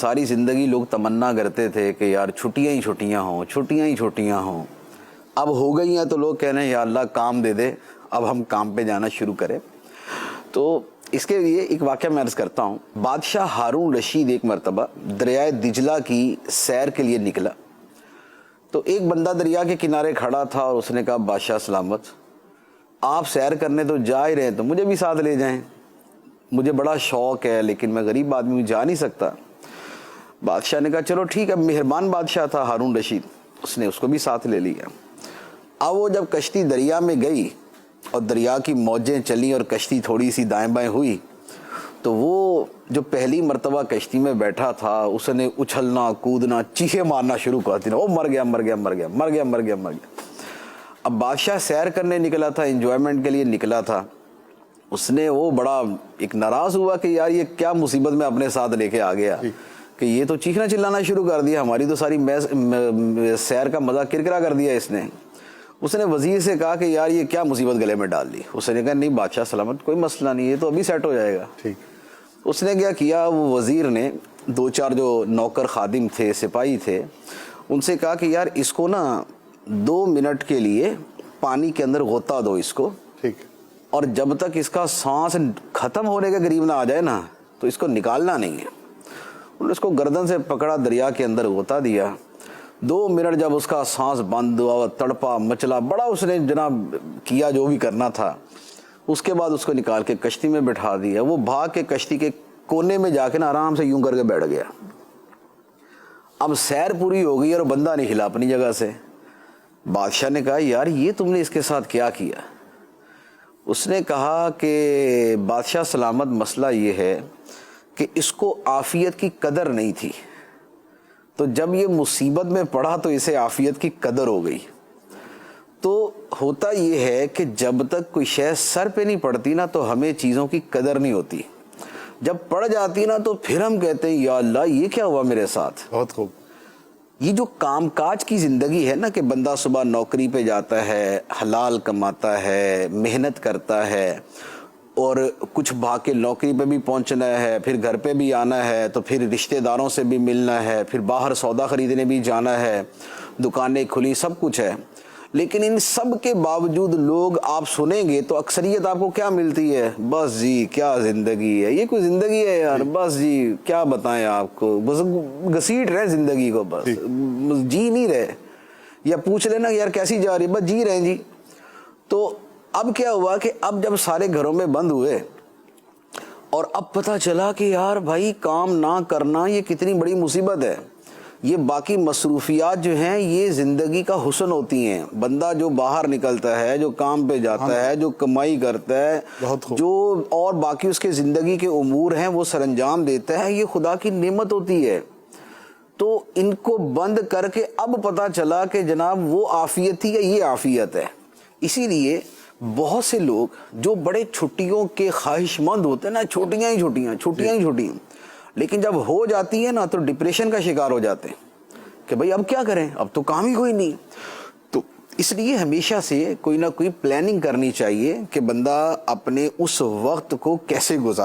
सारी ज़िंदगी लोग तमन्ना करते थे कि यार छुट्टियां ही छुट्टियां हों, छुट्टियां ही छुट्टियां हों। अब हो गई हैं तो लोग कह रहे हैं या अल्लाह काम दे दे, अब हम काम पे जाना शुरू करें। तो इसके लिए एक वाक़या मैं अर्ज़ करता हूँ। बादशाह हारून रशीद एक मरतबा दरियाए दिजला की सैर के लिए निकला। तो एक बंदा दरिया के किनारे खड़ा था और उसने कहा, बादशाह सलामत, आप सैर करने तो जा ही रहे हैं तो मुझे भी साथ ले जाएं। मुझे बड़ा शौक़ है लेकिन मैं गरीब आदमी हूँ, जा नहीं सकता। बादशाह ने कहा चलो ठीक है। मेहरबान बादशाह था हारून रशीद, उसने उसको भी साथ ले लिया। अब वो जब कश्ती दरिया में गई और दरिया की मौजें चली और कश्ती थोड़ी सी दाएं बाएं हुई, तो वो जो पहली मर्तबा कश्ती में बैठा था उसने उछलना कूदना चीखें मारना शुरू कर दी, ओ मर गया मर गया मर गया मर गया मर गया मर गया। अब बादशाह सैर करने निकला था, एंजॉयमेंट के लिए निकला था। उसने वो बड़ा एक नाराज़ हुआ कि यार ये क्या मुसीबत में अपने साथ लेके आ गया कि ये तो चीखना चिल्लाना शुरू कर दिया, हमारी तो सारी सैर का मज़ा किरकिरा कर दिया इसने। उसने वज़ीर से कहा कि यार ये क्या मुसीबत गले में डाल दी। उसने कहा नहीं बादशाह सलामत, कोई मसला नहीं, ये तो अभी सेट हो जाएगा। ठीक। उसने क्या किया, वो वज़ीर ने दो चार जो नौकर खादिम थे, सिपाही थे, उनसे कहा कि यार इसको ना 2 मिनट के लिए पानी के अंदर गोता दो इसको, ठीक, और जब तक इसका सांस ख़त्म होने के करीब ना आ जाए ना तो इसको निकालना नहीं है। उन्होंने उसको गर्दन से पकड़ा, दरिया के अंदर गोता दिया। 2 मिनट जब उसका सांस बंद हुआ, तड़पा मचला, बड़ा उसने जनाब किया जो भी करना था। उसके बाद उसको निकाल के कश्ती में बिठा दिया। वो भाग के कश्ती के कोने में जाके ना आराम से यूं करके बैठ गया। अब सैर पूरी हो गई और बंदा नहीं हिला अपनी जगह से। बादशाह ने कहा यार ये तुमने इसके साथ क्या किया? उसने कहा कि बादशाह सलामत, मसला ये है कि इसको आफियत की कदर नहीं थी, तो जब ये मुसीबत में पड़ा तो इसे आफियत की कदर हो गई। तो होता ये है कि जब तक कोई शय सर पे नहीं पड़ती ना तो हमें चीज़ों की कदर नहीं होती। जब पड़ जाती ना तो फिर हम कहते हैं या अल्लाह ये क्या हुआ मेरे साथ। बहुत खूब। ये जो कामकाज की ज़िंदगी है ना कि बंदा सुबह नौकरी पे जाता है, हलाल कमाता है, मेहनत करता है, और कुछ भाग के नौकरी पे भी पहुंचना है, फिर घर पे भी आना है, तो फिर रिश्तेदारों से भी मिलना है, फिर बाहर सौदा ख़रीदने भी जाना है, दुकानें खुली, सब कुछ है। लेकिन इन सब के बावजूद लोग आप सुनेंगे तो अक्सरियत आपको क्या मिलती है, बस जी क्या ज़िंदगी है, ये कोई ज़िंदगी है यार, बस जी क्या बताएं आपको, बस घसीट रहे ज़िंदगी को, बस जी नहीं रहे। या पूछ लेना यार कैसी जा रही, बस जी रहे जी। तो अब क्या हुआ कि अब जब सारे घरों में बंद हुए और अब पता चला कि यार भाई काम ना करना ये कितनी बड़ी मुसीबत है। ये बाकी मसरूफियात जो हैं ये ज़िंदगी का हुस्न होती हैं। बंदा जो बाहर निकलता है, जो काम पे जाता है, जो कमाई करता है, जो और बाकी उसके ज़िंदगी के उमूर हैं वो सरंजाम देता है, ये खुदा की नेमत होती है। तो इनको बंद करके अब पता चला कि जनाब वो आफियत थी या ये आफियत है। इसीलिए बहुत से लोग जो बड़े छुट्टियों के ख्वाहिशमंद होते हैं ना, छुट्टियां ही छुट्टियां, छुट्टियां ही छुट्टियां, लेकिन जब हो जाती है ना तो डिप्रेशन का शिकार हो जाते हैं कि भाई अब क्या करें, अब तो काम ही कोई नहीं। तो इसलिए हमेशा से कोई ना कोई प्लानिंग करनी चाहिए कि बंदा अपने उस वक्त को कैसे गुजारे।